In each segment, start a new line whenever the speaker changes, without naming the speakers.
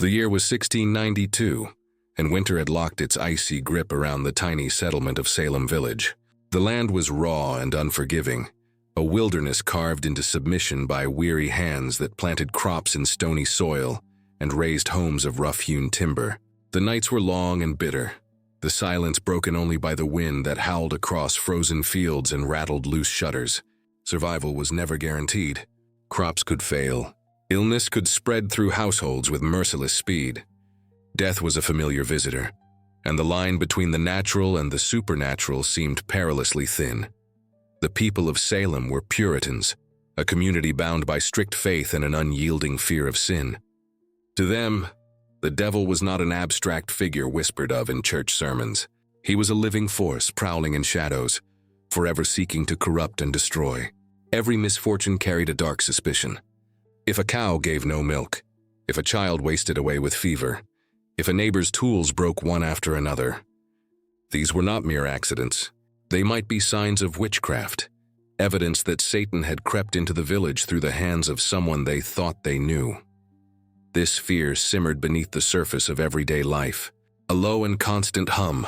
The year was 1692, and winter had locked its icy grip around the tiny settlement of Salem Village. The land was raw and unforgiving, a wilderness carved into submission by weary hands that planted crops in stony soil and raised homes of rough-hewn timber. The nights were long and bitter, the silence broken only by the wind that howled across frozen fields and rattled loose shutters. Survival was never guaranteed. Crops could fail. Illness could spread through households with merciless speed. Death was a familiar visitor, and the line between the natural and the supernatural seemed perilously thin. The people of Salem were Puritans, a community bound by strict faith and an unyielding fear of sin. To them, the devil was not an abstract figure whispered of in church sermons. He was a living force prowling in shadows, forever seeking to corrupt and destroy. Every misfortune carried a dark suspicion. If a cow gave no milk, if a child wasted away with fever, if a neighbor's tools broke one after another, these were not mere accidents. They might be signs of witchcraft, evidence that Satan had crept into the village through the hands of someone they thought they knew. This fear simmered beneath the surface of everyday life, a low and constant hum,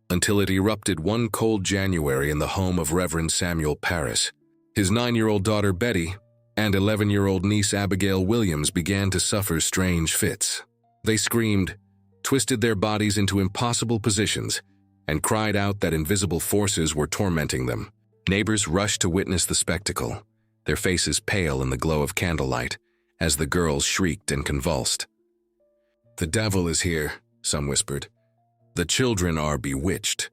until it erupted one cold January in the home of Reverend Samuel Parris. His 9-year-old daughter Betty and 11-year-old niece Abigail Williams began to suffer strange fits. They screamed, twisted their bodies into impossible positions, and cried out that invisible forces were tormenting them. Neighbors rushed to witness the spectacle, their faces pale in the glow of candlelight, as the girls shrieked and convulsed. "The devil is here," some whispered. "The children are bewitched."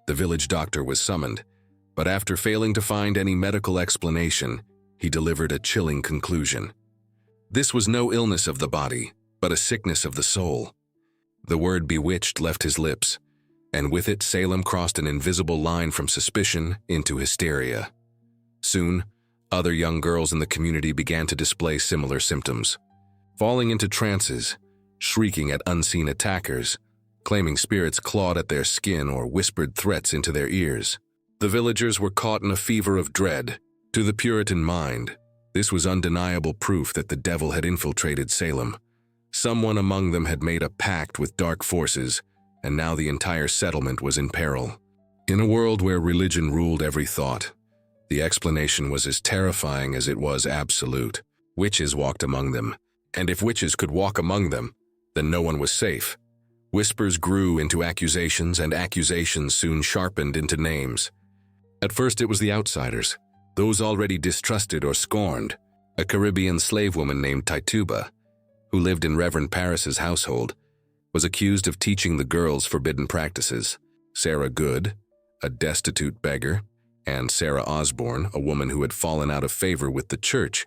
The village doctor was summoned, but after failing to find any medical explanation, he delivered a chilling conclusion. This was no illness of the body, but a sickness of the soul. The word bewitched left his lips, and with it Salem crossed an invisible line from suspicion into hysteria. Soon, other young girls in the community began to display similar symptoms, falling into trances, shrieking at unseen attackers, claiming spirits clawed at their skin or whispered threats into their ears. The villagers were caught in a fever of dread. To the Puritan mind, this was undeniable proof that the devil had infiltrated Salem. Someone among them had made a pact with dark forces, and now the entire settlement was in peril. In a world where religion ruled every thought, the explanation was as terrifying as it was absolute. Witches walked among them, and if witches could walk among them, then no one was safe. Whispers grew into accusations, and accusations soon sharpened into names. At first it was the outsiders, those already distrusted or scorned. A Caribbean slave woman named Tituba, who lived in Reverend Parris's household, was accused of teaching the girls forbidden practices. Sarah Good, a destitute beggar, and Sarah Osborne, a woman who had fallen out of favor with the church,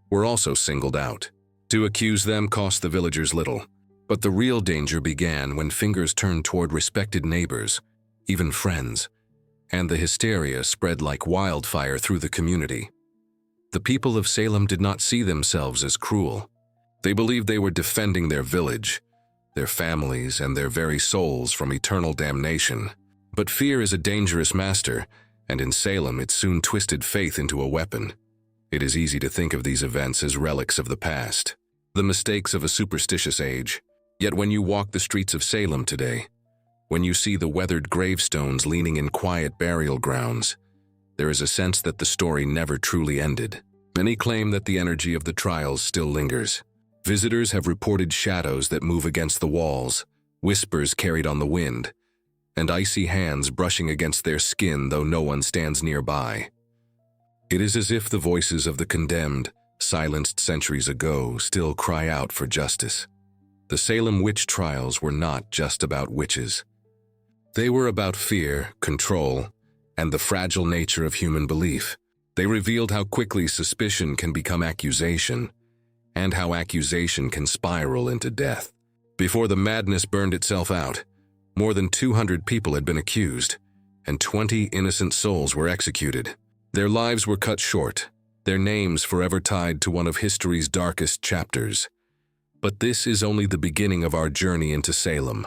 were also singled out. To accuse them cost the villagers little, but the real danger began when fingers turned toward respected neighbors, even friends, and the hysteria spread like wildfire through the community. The people of Salem did not see themselves as cruel. They believed they were defending their village, their families, and their very souls from eternal damnation. But fear is a dangerous master, and in Salem it soon twisted faith into a weapon. It is easy to think of these events as relics of the past, the mistakes of a superstitious age. Yet when you walk the streets of Salem today, when you see the weathered gravestones leaning in quiet burial grounds, there is a sense that the story never truly ended. Many claim that the energy of the trials still lingers. Visitors have reported shadows that move against the walls, whispers carried on the wind, and icy hands brushing against their skin though no one stands nearby. It is as if the voices of the condemned, silenced centuries ago, still cry out for justice. The Salem Witch Trials were not just about witches. They were about fear, control, and the fragile nature of human belief. They revealed how quickly suspicion can become accusation, and how accusation can spiral into death. Before the madness burned itself out, more than 200 people had been accused, and 20 innocent souls were executed. Their lives were cut short, their names forever tied to one of history's darkest chapters. But this is only the beginning of our journey into Salem.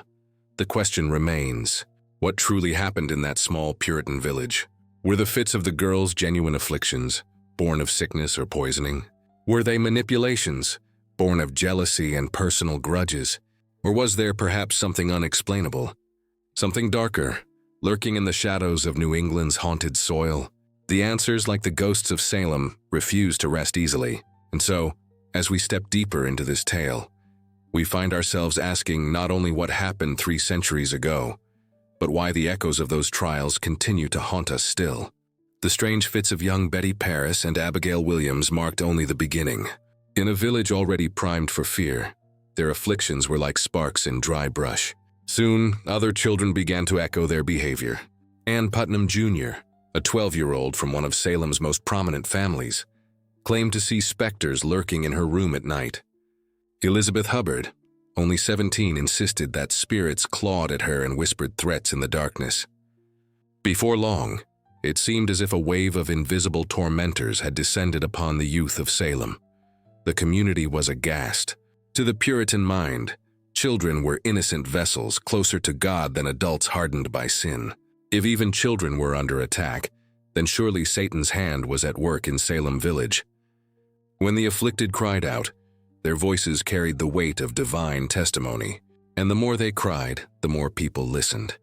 The question remains, what truly happened in that small Puritan village? Were the fits of the girls genuine afflictions, born of sickness or poisoning? Were they manipulations, born of jealousy and personal grudges? Or was there perhaps something unexplainable? Something darker, lurking in the shadows of New England's haunted soil? The answers, like the ghosts of Salem, refuse to rest easily. And so, as we step deeper into this tale, we find ourselves asking not only what happened 3 centuries ago, but why the echoes of those trials continue to haunt us still. The strange fits of young Betty Paris and Abigail Williams marked only the beginning. In a village already primed for fear, their afflictions were like sparks in dry brush. Soon, other children began to echo their behavior. Ann Putnam Jr., a 12-year-old from one of Salem's most prominent families, claimed to see specters lurking in her room at night. Elizabeth Hubbard, only 17, insisted that spirits clawed at her and whispered threats in the darkness. Before long, it seemed as if a wave of invisible tormentors had descended upon the youth of Salem. The community was aghast. To the Puritan mind, children were innocent vessels closer to God than adults hardened by sin. If even children were under attack, then surely Satan's hand was at work in Salem Village. When the afflicted cried out, their voices carried the weight of divine testimony, and the more they cried, the more people listened.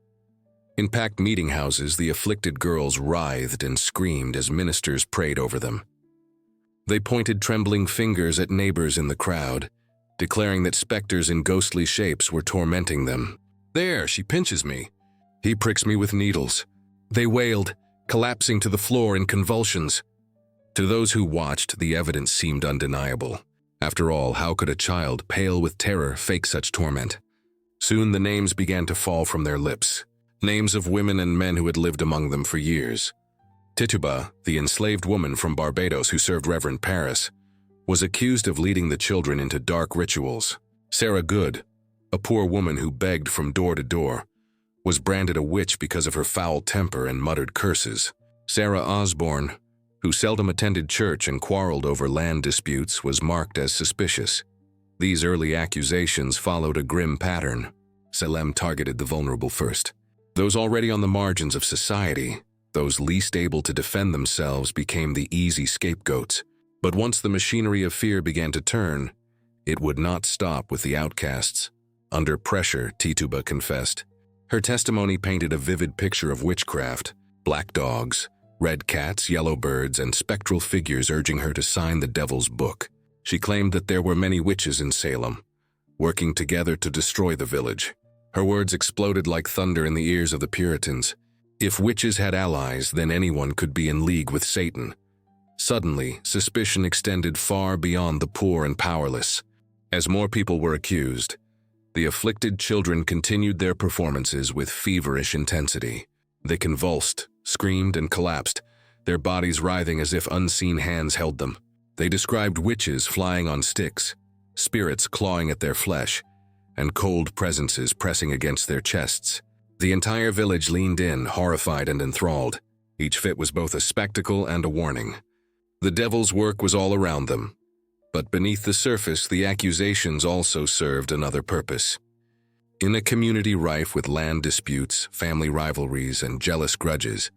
In packed meeting houses, the afflicted girls writhed and screamed as ministers prayed over them. They pointed trembling fingers at neighbors in the crowd, declaring that specters in ghostly shapes were tormenting them. "There, she pinches me. He pricks me with needles," they wailed, collapsing to the floor in convulsions. To those who watched, the evidence seemed undeniable. After all, how could a child, pale with terror, fake such torment? Soon the names began to fall from their lips, names of women and men who had lived among them for years. Tituba, the enslaved woman from Barbados who served Reverend Paris, was accused of leading the children into dark rituals. Sarah Good, a poor woman who begged from door to door, was branded a witch because of her foul temper and muttered curses. Sarah Osborne, who seldom attended church and quarreled over land disputes, was marked as suspicious. These early accusations followed a grim pattern. Salem targeted the vulnerable first. Those already on the margins of society, those least able to defend themselves, became the easy scapegoats. But once the machinery of fear began to turn, it would not stop with the outcasts. Under pressure, Tituba confessed. Her testimony painted a vivid picture of witchcraft: black dogs, red cats, yellow birds, and spectral figures urging her to sign the devil's book. She claimed that there were many witches in Salem, working together to destroy the village. Her words exploded like thunder in the ears of the Puritans. If witches had allies, then anyone could be in league with Satan. Suddenly, suspicion extended far beyond the poor and powerless. As more people were accused, the afflicted children continued their performances with feverish intensity. They convulsed, screamed, and collapsed, their bodies writhing as if unseen hands held them. They described witches flying on sticks, spirits clawing at their flesh, and cold presences pressing against their chests. The entire village leaned in, horrified and enthralled. Each fit was both a spectacle and a warning. The devil's work was all around them, but beneath the surface, the accusations also served another purpose. In a community rife with land disputes, family rivalries, and jealous grudges,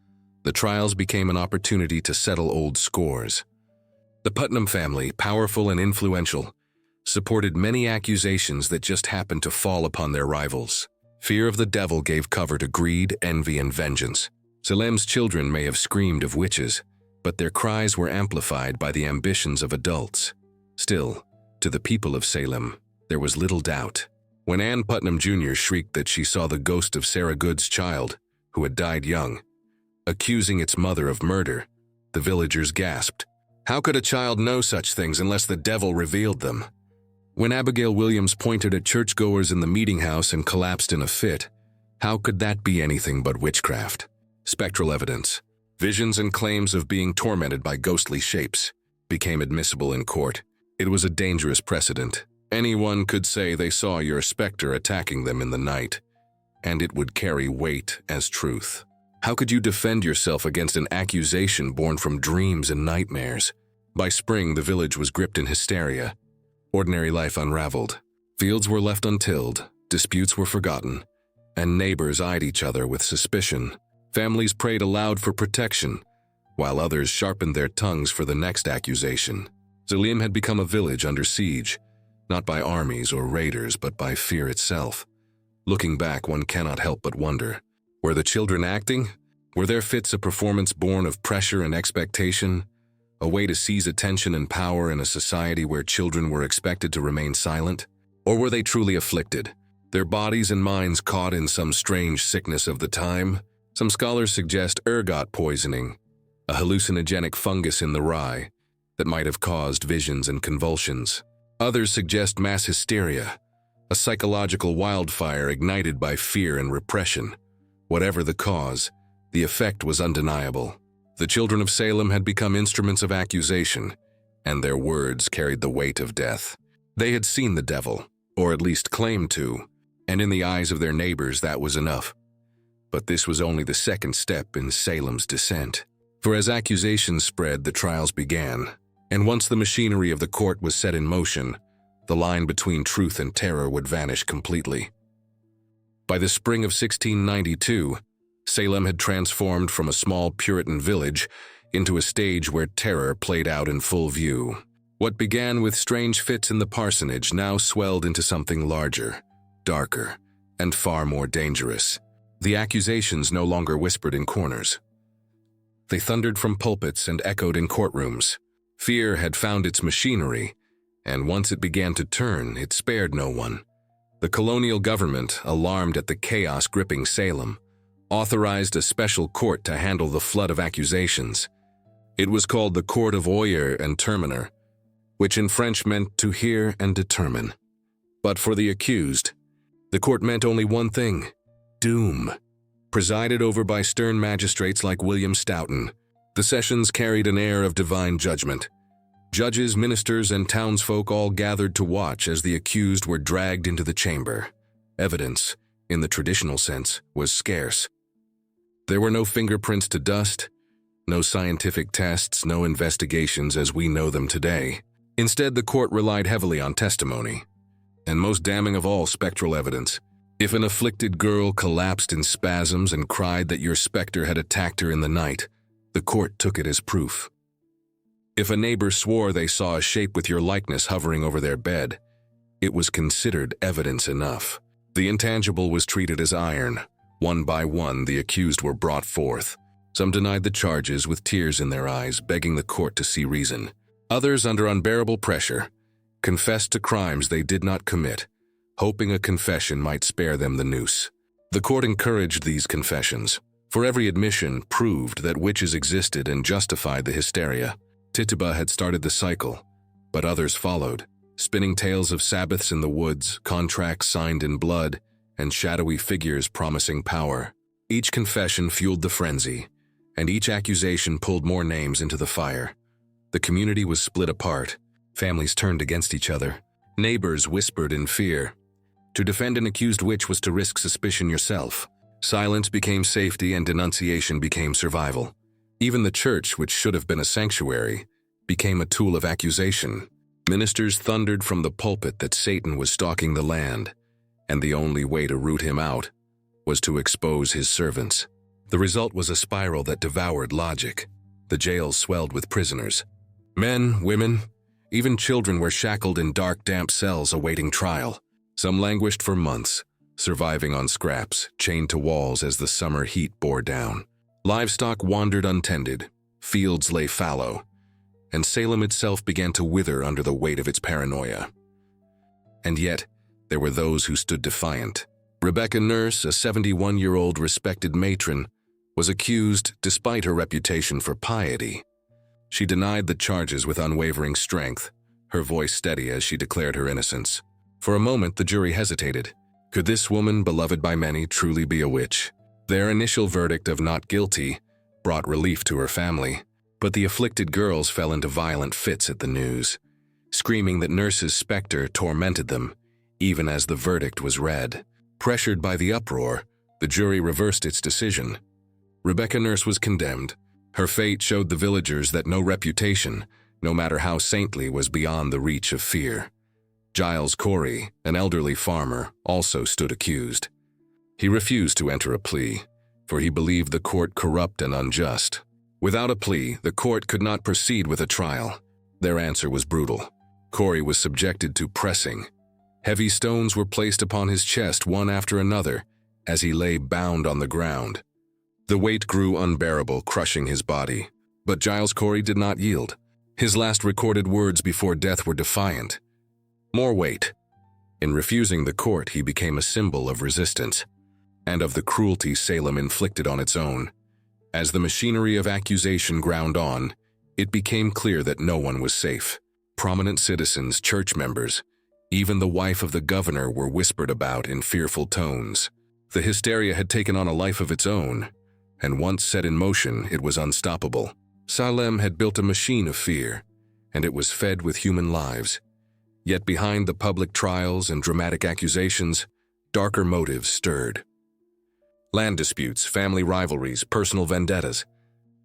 the trials became an opportunity to settle old scores. The Putnam family, powerful and influential, supported many accusations that just happened to fall upon their rivals. Fear of the devil gave cover to greed, envy, and vengeance. Salem's children may have screamed of witches, but their cries were amplified by the ambitions of adults. Still, to the people of Salem, there was little doubt. When Ann Putnam Jr. shrieked that she saw the ghost of Sarah Good's child, who had died young, accusing its mother of murder, the villagers gasped. How could a child know such things unless the devil revealed them? When Abigail Williams pointed at churchgoers in the meeting house and collapsed in a fit, how could that be anything but witchcraft? Spectral evidence, visions and claims of being tormented by ghostly shapes, became admissible in court. It was a dangerous precedent. Anyone could say they saw your specter attacking them in the night, and it would carry weight as truth. How could you defend yourself against an accusation born from dreams and nightmares? By spring, the village was gripped in hysteria. Ordinary life unraveled. Fields were left untilled, disputes were forgotten, and neighbors eyed each other with suspicion. Families prayed aloud for protection, while others sharpened their tongues for the next accusation. Salem had become a village under siege, not by armies or raiders, but by fear itself. Looking back, one cannot help but wonder, were the children acting? Were their fits a performance born of pressure and expectation? A way to seize attention and power in a society where children were expected to remain silent? Or were they truly afflicted, their bodies and minds caught in some strange sickness of the time? Some scholars suggest ergot poisoning, a hallucinogenic fungus in the rye that might have caused visions and convulsions. Others suggest mass hysteria, a psychological wildfire ignited by fear and repression. Whatever the cause, the effect was undeniable. The children of Salem had become instruments of accusation, and their words carried the weight of death. They had seen the devil, or at least claimed to, and in the eyes of their neighbors that was enough. But this was only the second step in Salem's descent. For as accusations spread, the trials began, and once the machinery of the court was set in motion, the line between truth and terror would vanish completely. By the spring of 1692, Salem had transformed from a small Puritan village into a stage where terror played out in full view. What began with strange fits in the parsonage now swelled into something larger, darker, and far more dangerous. The accusations no longer whispered in corners. They thundered from pulpits and echoed in courtrooms. Fear had found its machinery, and once it began to turn, it spared no one. The colonial government, alarmed at the chaos gripping Salem, authorized a special court to handle the flood of accusations. It was called the Court of Oyer and Terminer, which in French meant to hear and determine. But for the accused, the court meant only one thing: doom. Presided over by stern magistrates like William Stoughton, the sessions carried an air of divine judgment. Judges, ministers, and townsfolk all gathered to watch as the accused were dragged into the chamber. Evidence, in the traditional sense, was scarce. There were no fingerprints to dust, no scientific tests, no investigations as we know them today. Instead, the court relied heavily on testimony, and most damning of all, spectral evidence. If an afflicted girl collapsed in spasms and cried that your specter had attacked her in the night, the court took it as proof. If a neighbor swore they saw a shape with your likeness hovering over their bed, it was considered evidence enough. The intangible was treated as iron. One by one, the accused were brought forth. Some denied the charges with tears in their eyes, begging the court to see reason. Others, under unbearable pressure, confessed to crimes they did not commit, hoping a confession might spare them the noose. The court encouraged these confessions, for every admission proved that witches existed and justified the hysteria. Tituba had started the cycle, but others followed, spinning tales of Sabbaths in the woods, contracts signed in blood, and shadowy figures promising power. Each confession fueled the frenzy, and each accusation pulled more names into the fire. The community was split apart. Families turned against each other. Neighbors whispered in fear. To defend an accused witch was to risk suspicion yourself. Silence became safety and denunciation became survival. Even the church, which should have been a sanctuary, became a tool of accusation. Ministers thundered from the pulpit that Satan was stalking the land, and the only way to root him out was to expose his servants. The result was a spiral that devoured logic. The jails swelled with prisoners. Men, women, even children were shackled in dark, damp cells awaiting trial. Some languished for months, surviving on scraps, chained to walls as the summer heat bore down. Livestock wandered untended, fields lay fallow, and Salem itself began to wither under the weight of its paranoia. And yet, there were those who stood defiant. Rebecca Nurse, a 71-year-old respected matron, was accused despite her reputation for piety. She denied the charges with unwavering strength, her voice steady as she declared her innocence. For a moment, the jury hesitated. Could this woman, beloved by many, truly be a witch? Their initial verdict of not guilty brought relief to her family, but the afflicted girls fell into violent fits at the news, screaming that Nurse's specter tormented them, even as the verdict was read. Pressured by the uproar, the jury reversed its decision. Rebecca Nurse was condemned. Her fate showed the villagers that no reputation, no matter how saintly, was beyond the reach of fear. Giles Corey, an elderly farmer, also stood accused. He refused to enter a plea, for he believed the court corrupt and unjust. Without a plea, the court could not proceed with a trial. Their answer was brutal. Corey was subjected to pressing. Heavy stones were placed upon his chest one after another as he lay bound on the ground. The weight grew unbearable, crushing his body. But Giles Corey did not yield. His last recorded words before death were defiant. More weight. In refusing the court, he became a symbol of resistance and of the cruelty Salem inflicted on its own. As the machinery of accusation ground on, it became clear that no one was safe. Prominent citizens, church members, even the wife of the governor were whispered about in fearful tones. The hysteria had taken on a life of its own, and once set in motion, it was unstoppable. Salem had built a machine of fear, and it was fed with human lives. Yet behind the public trials and dramatic accusations, darker motives stirred. Land disputes, family rivalries, personal vendettas.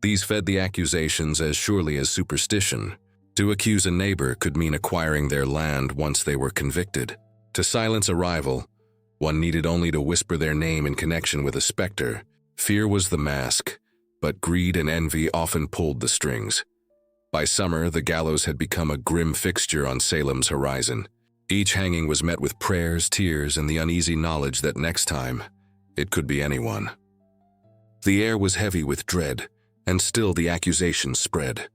These fed the accusations as surely as superstition. To accuse a neighbor could mean acquiring their land once they were convicted. To silence a rival, one needed only to whisper their name in connection with a specter. Fear was the mask, but greed and envy often pulled the strings. By summer, the gallows had become a grim fixture on Salem's horizon. Each hanging was met with prayers, tears, and the uneasy knowledge that next time, it could be anyone. The air was heavy with dread, and still the accusations spread.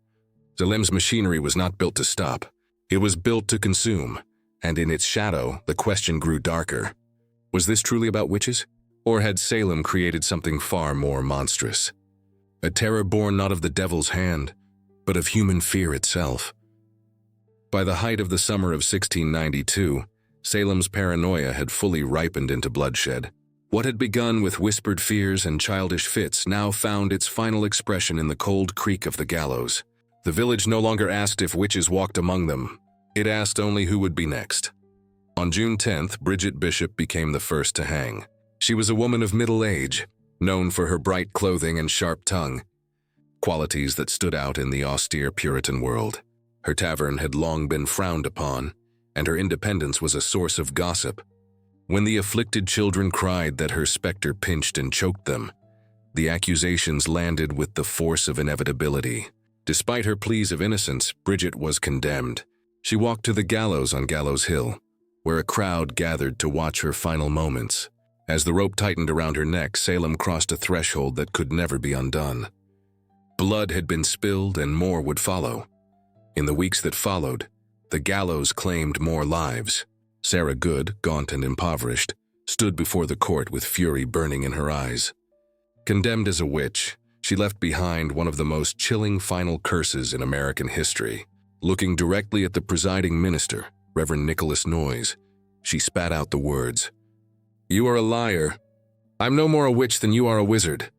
Salem's machinery was not built to stop. It was built to consume, and in its shadow, the question grew darker. Was this truly about witches? Or had Salem created something far more monstrous? A terror born not of the devil's hand, but of human fear itself. By the height of the summer of 1692, Salem's paranoia had fully ripened into bloodshed. What had begun with whispered fears and childish fits now found its final expression in the cold creak of the gallows. The village no longer asked if witches walked among them. It asked only who would be next. On June 10th, Bridget Bishop became the first to hang. She was a woman of middle age, known for her bright clothing and sharp tongue, qualities that stood out in the austere Puritan world. Her tavern had long been frowned upon, and her independence was a source of gossip. When the afflicted children cried that her specter pinched and choked them, the accusations landed with the force of inevitability. Despite her pleas of innocence, Bridget was condemned. She walked to the gallows on Gallows Hill, where a crowd gathered to watch her final moments. As the rope tightened around her neck, Salem crossed a threshold that could never be undone. Blood had been spilled and more would follow. In the weeks that followed, the gallows claimed more lives. Sarah Good, gaunt and impoverished, stood before the court with fury burning in her eyes. Condemned as a witch, she left behind one of the most chilling final curses in American history. Looking directly at the presiding minister, Reverend Nicholas Noyes, she spat out the words, "You are a liar. I'm no more a witch than you are a wizard.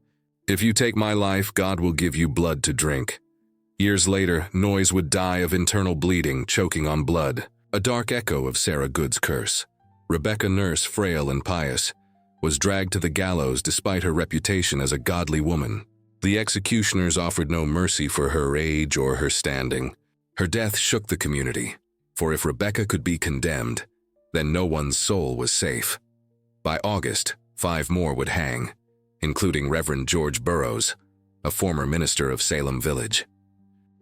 If you take my life, God will give you blood to drink." Years later, Noyes would die of internal bleeding, choking on blood, a dark echo of Sarah Good's curse. Rebecca Nurse, frail and pious, was dragged to the gallows despite her reputation as a godly woman. The executioners offered no mercy for her age or her standing. Her death shook the community, for if Rebecca could be condemned, then no one's soul was safe. By August, 5 more would hang, including Reverend George Burroughs, a former minister of Salem Village.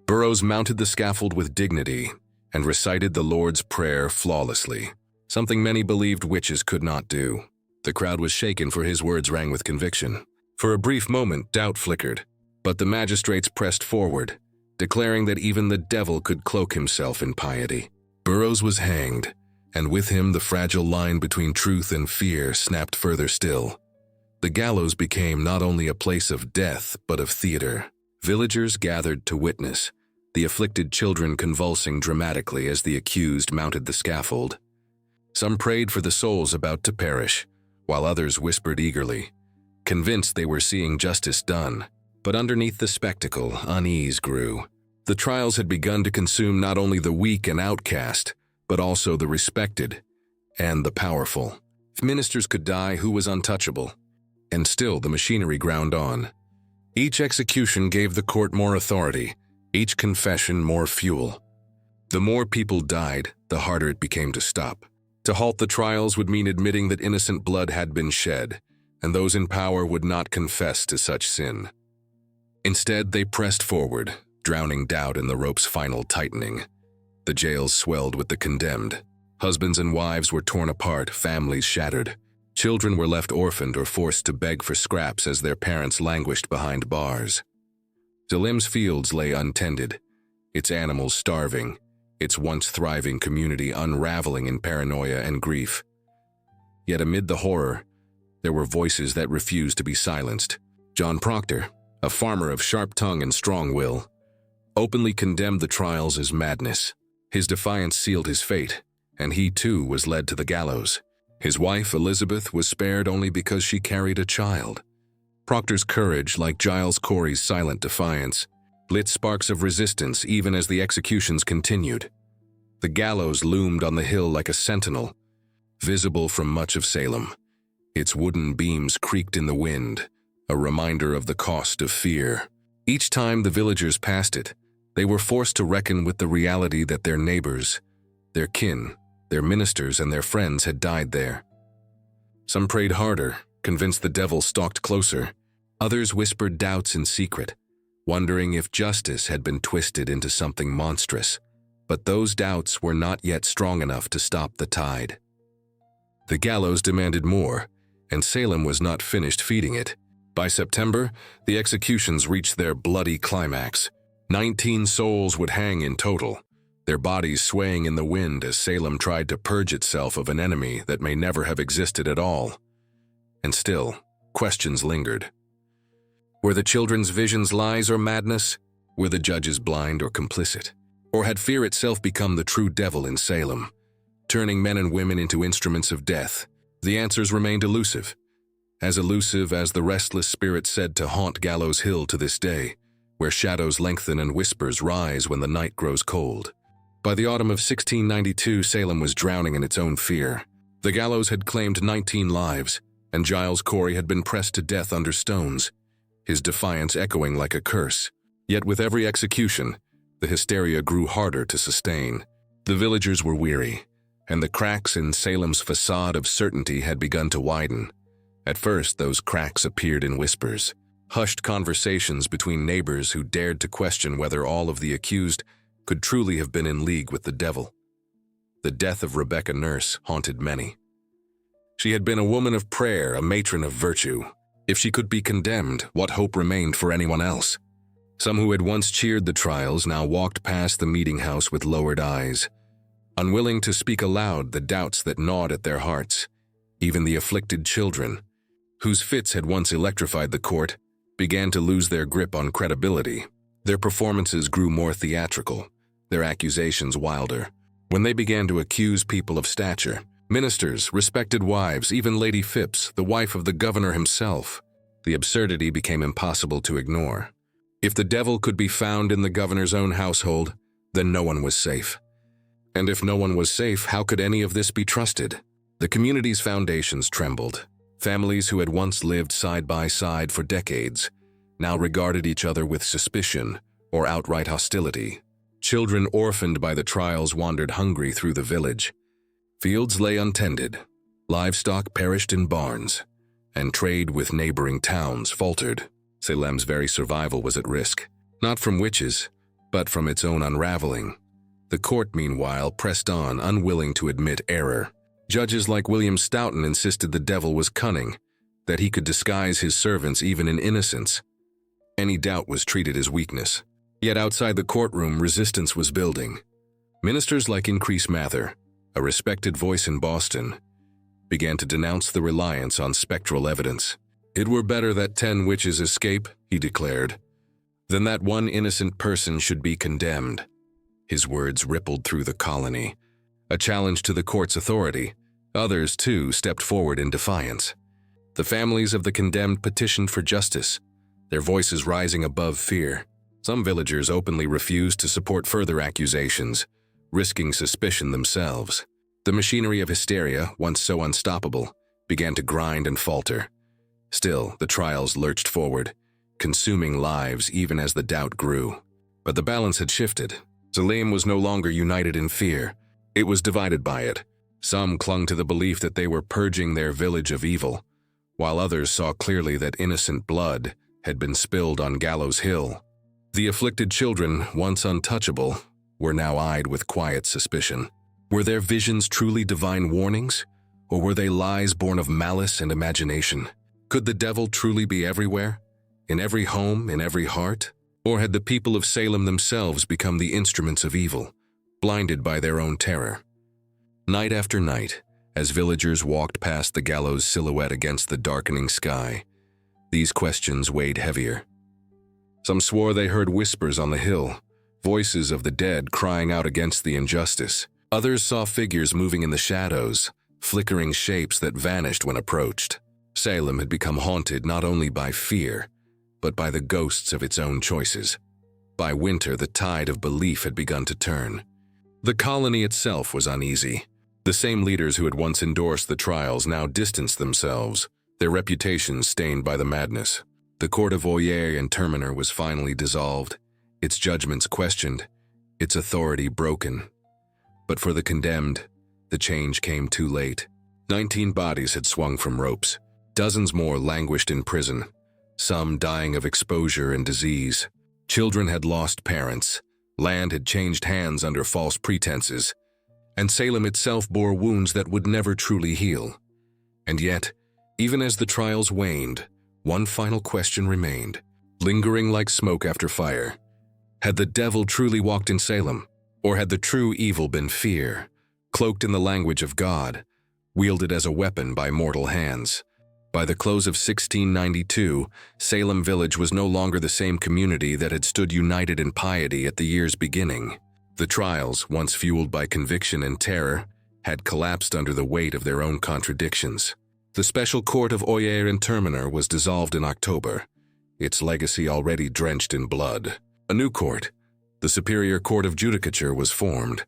Burroughs mounted the scaffold with dignity and recited the Lord's Prayer flawlessly, something many believed witches could not do. The crowd was shaken, for his words rang with conviction. For a brief moment, doubt flickered, but the magistrates pressed forward, declaring that even the devil could cloak himself in piety. Burroughs was hanged, and with him the fragile line between truth and fear snapped further still. The gallows became not only a place of death, but of theater. Villagers gathered to witness, the afflicted children convulsing dramatically as the accused mounted the scaffold. Some prayed for the souls about to perish, while others whispered eagerly, convinced they were seeing justice done. But underneath the spectacle, unease grew. The trials had begun to consume not only the weak and outcast, but also the respected and the powerful. If ministers could die, who was untouchable? And still the machinery ground on. Each execution gave the court more authority, each confession more fuel. The more people died, the harder it became to stop. To halt the trials would mean admitting that innocent blood had been shed, and those in power would not confess to such sin. Instead, they pressed forward, drowning doubt in the rope's final tightening. The jails swelled with the condemned. Husbands and wives were torn apart, families shattered. Children were left orphaned or forced to beg for scraps as their parents languished behind bars. Salem's fields lay untended, its animals starving, its once thriving community unraveling in paranoia and grief. Yet amid the horror, there were voices that refused to be silenced. John Proctor, a farmer of sharp tongue and strong will, openly condemned the trials as madness. His defiance sealed his fate, and he too was led to the gallows. His wife, Elizabeth, was spared only because she carried a child. Proctor's courage, like Giles Corey's silent defiance, lit sparks of resistance even as the executions continued. The gallows loomed on the hill like a sentinel, visible from much of Salem. Its wooden beams creaked in the wind, a reminder of the cost of fear. Each time the villagers passed it, they were forced to reckon with the reality that their neighbors, their kin, their ministers, and their friends had died there. Some prayed harder, convinced the devil stalked closer. Others whispered doubts in secret, wondering if justice had been twisted into something monstrous. But those doubts were not yet strong enough to stop the tide. The gallows demanded more, and Salem was not finished feeding it. By September, the executions reached their bloody climax. 19 souls would hang in total, their bodies swaying in the wind as Salem tried to purge itself of an enemy that may never have existed at all. And still, questions lingered. Were the children's visions lies or madness? Were the judges blind or complicit? Or had fear itself become the true devil in Salem, turning men and women into instruments of death? The answers remained elusive as the restless spirit said to haunt Gallows Hill to this day, where shadows lengthen and whispers rise when the night grows cold. By the autumn of 1692, Salem was drowning in its own fear. The gallows had claimed 19 lives, and Giles Corey had been pressed to death under stones, his defiance echoing like a curse. Yet with every execution, the hysteria grew harder to sustain. The villagers were weary, and the cracks in Salem's facade of certainty had begun to widen. At first, those cracks appeared in whispers, hushed conversations between neighbors who dared to question whether all of the accused could truly have been in league with the devil. The death of Rebecca Nurse haunted many. She had been a woman of prayer, a matron of virtue. If she could be condemned, what hope remained for anyone else? Some who had once cheered the trials now walked past the meeting house with lowered eyes, unwilling to speak aloud the doubts that gnawed at their hearts. Even the afflicted children, whose fits had once electrified the court, began to lose their grip on credibility. Their performances grew more theatrical, their accusations wilder. When they began to accuse people of stature, ministers, respected wives, even Lady Phipps, the wife of the governor himself, the absurdity became impossible to ignore. If the devil could be found in the governor's own household, then no one was safe. And if no one was safe, how could any of this be trusted? The community's foundations trembled. Families who had once lived side by side for decades now regarded each other with suspicion or outright hostility. Children orphaned by the trials wandered hungry through the village. Fields lay untended, livestock perished in barns, and trade with neighboring towns faltered. Salem's very survival was at risk, not from witches, but from its own unraveling. The court, meanwhile, pressed on, unwilling to admit error. Judges like William Stoughton insisted the devil was cunning, that he could disguise his servants even in innocence. Any doubt was treated as weakness. Yet outside the courtroom, resistance was building. Ministers like Increase Mather, a respected voice in Boston, began to denounce the reliance on spectral evidence. "It were better that 10 witches escape," he declared, "than that one innocent person should be condemned." His words rippled through the colony, a challenge to the court's authority. Others, too, stepped forward in defiance. The families of the condemned petitioned for justice, their voices rising above fear. Some villagers openly refused to support further accusations, risking suspicion themselves. The machinery of hysteria, once so unstoppable, began to grind and falter. Still, the trials lurched forward, consuming lives even as the doubt grew. But the balance had shifted. Salem was no longer united in fear. It was divided by it. Some clung to the belief that they were purging their village of evil, while others saw clearly that innocent blood had been spilled on Gallows Hill. The afflicted children, once untouchable, were now eyed with quiet suspicion. Were their visions truly divine warnings, or were they lies born of malice and imagination? Could the devil truly be everywhere, in every home, in every heart? Or had the people of Salem themselves become the instruments of evil, blinded by their own terror? Night after night, as villagers walked past the gallows silhouette against the darkening sky, these questions weighed heavier. Some swore they heard whispers on the hill, voices of the dead crying out against the injustice. Others saw figures moving in the shadows, flickering shapes that vanished when approached. Salem had become haunted not only by fear, but by the ghosts of its own choices. By winter, the tide of belief had begun to turn. The colony itself was uneasy. The same leaders who had once endorsed the trials now distanced themselves, their reputations stained by the madness. The court of Oyer and Terminer was finally dissolved, its judgments questioned, its authority broken. But for the condemned, the change came too late. 19 bodies had swung from ropes. Dozens more languished in prison, some dying of exposure and disease. Children had lost parents, land had changed hands under false pretenses, and Salem itself bore wounds that would never truly heal. And yet, even as the trials waned, one final question remained, lingering like smoke after fire. Had the devil truly walked in Salem, or had the true evil been fear, cloaked in the language of God, wielded as a weapon by mortal hands? By the close of 1692, Salem Village was no longer the same community that had stood united in piety at the year's beginning. The trials, once fueled by conviction and terror, had collapsed under the weight of their own contradictions. The special court of Oyer and Terminer was dissolved in October, its legacy already drenched in blood. A new court, the Superior Court of Judicature, was formed,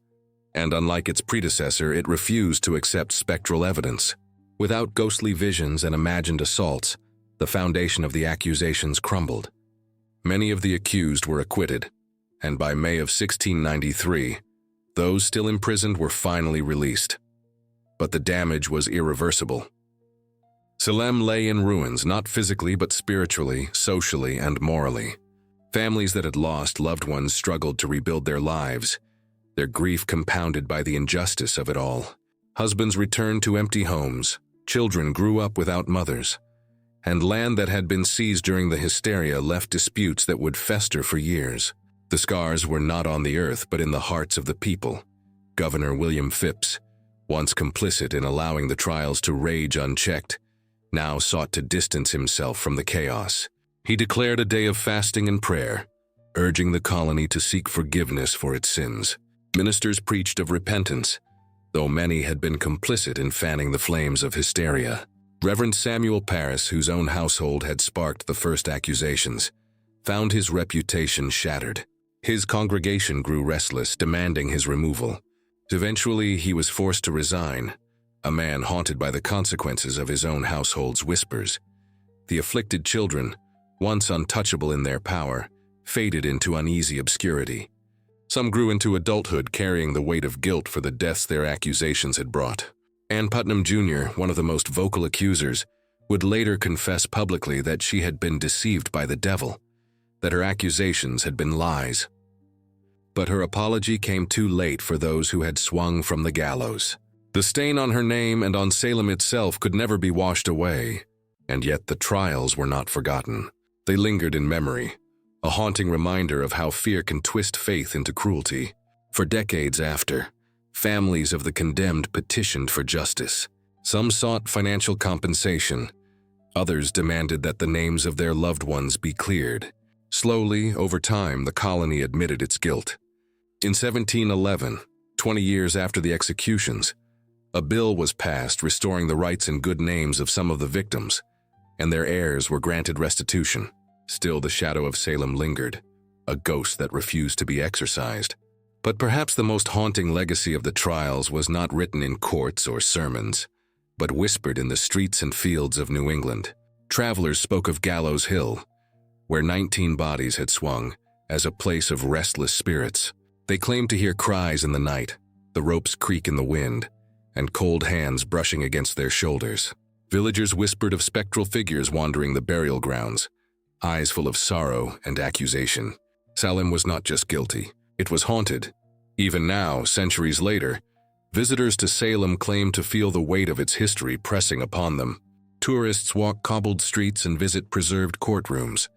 and unlike its predecessor, it refused to accept spectral evidence. Without ghostly visions and imagined assaults, the foundation of the accusations crumbled. Many of the accused were acquitted, and by May of 1693, those still imprisoned were finally released. But the damage was irreversible. Salem lay in ruins, not physically but spiritually, socially, and morally. Families that had lost loved ones struggled to rebuild their lives, their grief compounded by the injustice of it all. Husbands returned to empty homes, children grew up without mothers, and land that had been seized during the hysteria left disputes that would fester for years. The scars were not on the earth but in the hearts of the people. Governor William Phipps, once complicit in allowing the trials to rage unchecked, now sought to distance himself from the chaos. He declared a day of fasting and prayer, urging the colony to seek forgiveness for its sins. Ministers preached of repentance, though many had been complicit in fanning the flames of hysteria. Reverend Samuel Parris, whose own household had sparked the first accusations, found his reputation shattered. His congregation grew restless, demanding his removal. Eventually, he was forced to resign, a man haunted by the consequences of his own household's whispers. The afflicted children, once untouchable in their power, faded into uneasy obscurity. Some grew into adulthood carrying the weight of guilt for the deaths their accusations had brought. Ann Putnam Jr., one of the most vocal accusers, would later confess publicly that she had been deceived by the devil, that her accusations had been lies. But her apology came too late for those who had swung from the gallows. The stain on her name and on Salem itself could never be washed away, and yet the trials were not forgotten. They lingered in memory, a haunting reminder of how fear can twist faith into cruelty. For decades after, families of the condemned petitioned for justice. Some sought financial compensation. Others demanded that the names of their loved ones be cleared. Slowly, over time, the colony admitted its guilt. In 1711, 20 years after the executions, a bill was passed restoring the rights and good names of some of the victims, and their heirs were granted restitution. Still, the shadow of Salem lingered, a ghost that refused to be exorcised. But perhaps the most haunting legacy of the trials was not written in courts or sermons, but whispered in the streets and fields of New England. Travelers spoke of Gallows Hill, where 19 bodies had swung, as a place of restless spirits. They claimed to hear cries in the night, the ropes creak in the wind, and cold hands brushing against their shoulders. Villagers whispered of spectral figures wandering the burial grounds, eyes full of sorrow and accusation. Salem was not just guilty, it was haunted, Even now, centuries later, visitors to Salem claim to feel the weight of its history pressing upon them. Tourists walk cobbled streets and visit preserved courtrooms,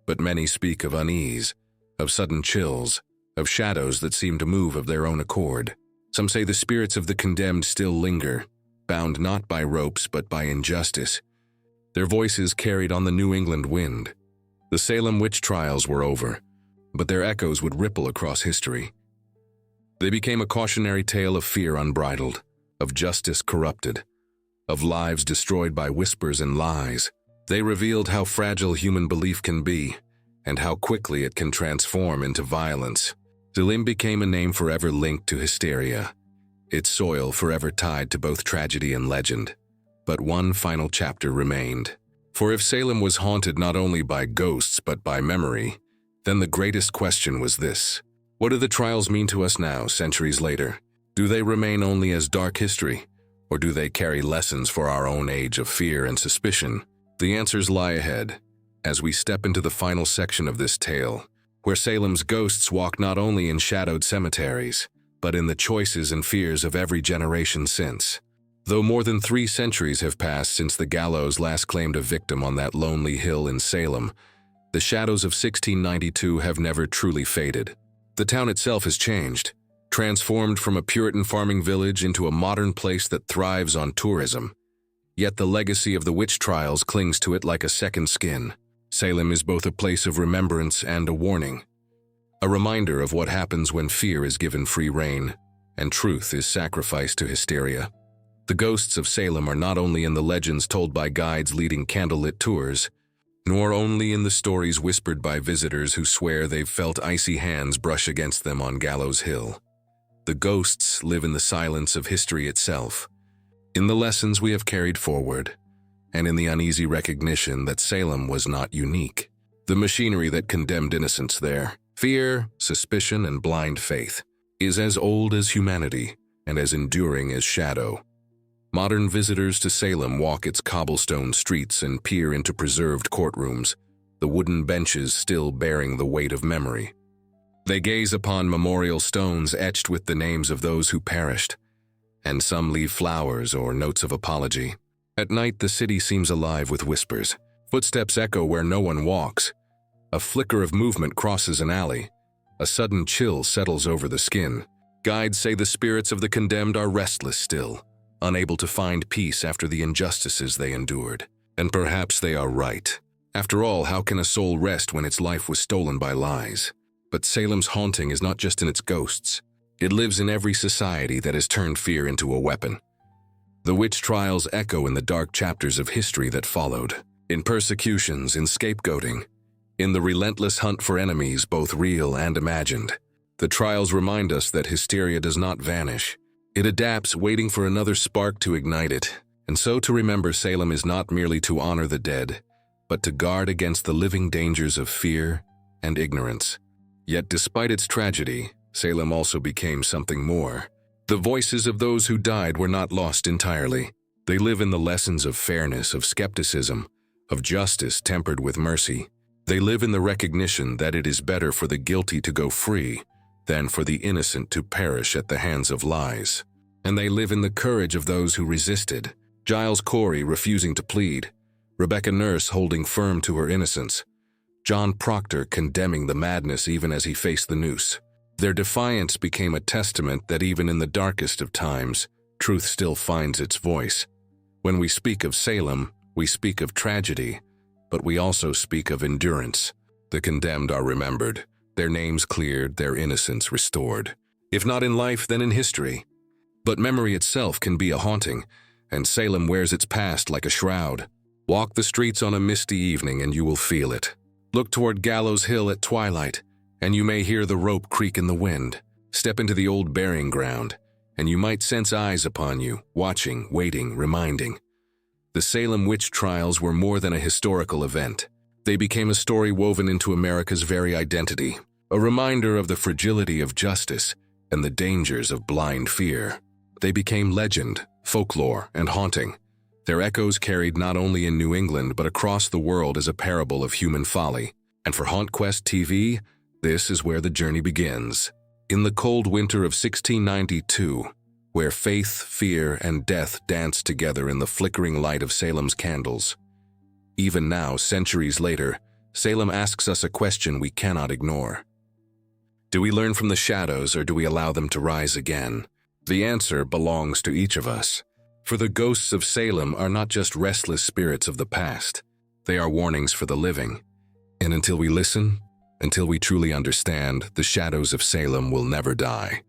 but many speak of unease, of sudden chills, of shadows that seem to move of their own accord. Some say the spirits of the condemned still linger, bound not by ropes but by injustice, their voices carried on the New England wind. The Salem Witch Trials were over, but their echoes would ripple across history. They became a cautionary tale of fear unbridled, of justice corrupted, of lives destroyed by whispers and lies. They revealed how fragile human belief can be, and how quickly it can transform into violence. Salem became a name forever linked to hysteria, its soil forever tied to both tragedy and legend. But one final chapter remained. For if Salem was haunted not only by ghosts but by memory, then the greatest question was this: what do the trials mean to us now, centuries later? Do they remain only as dark history, or do they carry lessons for our own age of fear and suspicion? The answers lie ahead, as we step into the final section of this tale, where Salem's ghosts walk not only in shadowed cemeteries, but in the choices and fears of every generation since. Though more than 3 centuries have passed since the gallows last claimed a victim on that lonely hill in Salem, the shadows of 1692 have never truly faded. The town itself has changed, transformed from a Puritan farming village into a modern place that thrives on tourism. Yet the legacy of the witch trials clings to it like a second skin. Salem is both a place of remembrance and a warning, a reminder of what happens when fear is given free rein and truth is sacrificed to hysteria. The ghosts of Salem are not only in the legends told by guides leading candlelit tours, nor only in the stories whispered by visitors who swear they've felt icy hands brush against them on Gallows Hill. The ghosts live in the silence of history itself, in the lessons we have carried forward, and in the uneasy recognition that Salem was not unique. The machinery that condemned innocence there, fear, suspicion, and blind faith, is as old as humanity and as enduring as shadow. Modern visitors to Salem walk its cobblestone streets and peer into preserved courtrooms, the wooden benches still bearing the weight of memory. They gaze upon memorial stones etched with the names of those who perished, and some leave flowers or notes of apology. At night, the city seems alive with whispers. Footsteps echo where no one walks. A flicker of movement crosses an alley. A sudden chill settles over the skin. Guides say the spirits of the condemned are restless still, unable to find peace after the injustices they endured. And perhaps they are right. After all, how can a soul rest when its life was stolen by lies? But Salem's haunting is not just in its ghosts. It lives in every society that has turned fear into a weapon. The witch trials echo in the dark chapters of history that followed, in persecutions, in scapegoating, in the relentless hunt for enemies, both real and imagined. The trials remind us that hysteria does not vanish. It adapts, waiting for another spark to ignite it. And so to remember Salem is not merely to honor the dead, but to guard against the living dangers of fear and ignorance. Yet despite its tragedy, Salem also became something more. The voices of those who died were not lost entirely. They live in the lessons of fairness, of skepticism, of justice tempered with mercy. They live in the recognition that it is better for the guilty to go free than for the innocent to perish at the hands of lies. And they live in the courage of those who resisted. Giles Corey refusing to plead, Rebecca Nurse holding firm to her innocence, John Proctor condemning the madness even as he faced the noose. Their defiance became a testament that even in the darkest of times, truth still finds its voice. When we speak of Salem, we speak of tragedy, but we also speak of endurance. The condemned are remembered, their names cleared, their innocence restored. If not in life, then in history. But memory itself can be a haunting, and Salem wears its past like a shroud. Walk the streets on a misty evening and you will feel it. Look toward Gallows Hill at twilight, and you may hear the rope creak in the wind. Step into the old burying ground, and you might sense eyes upon you, watching, waiting, reminding. The Salem Witch Trials were more than a historical event. They became a story woven into America's very identity, a reminder of the fragility of justice and the dangers of blind fear. They became legend, folklore, and haunting. Their echoes carried not only in New England but across the world as a parable of human folly. And for HauntQuest TV, this is where the journey begins. In the cold winter of 1692, where faith, fear, and death danced together in the flickering light of Salem's candles. Even now, centuries later, Salem asks us a question we cannot ignore. Do we learn from the shadows, or do we allow them to rise again? The answer belongs to each of us. For the ghosts of Salem are not just restless spirits of the past. They are warnings for the living. And until we listen, until we truly understand, the shadows of Salem will never die.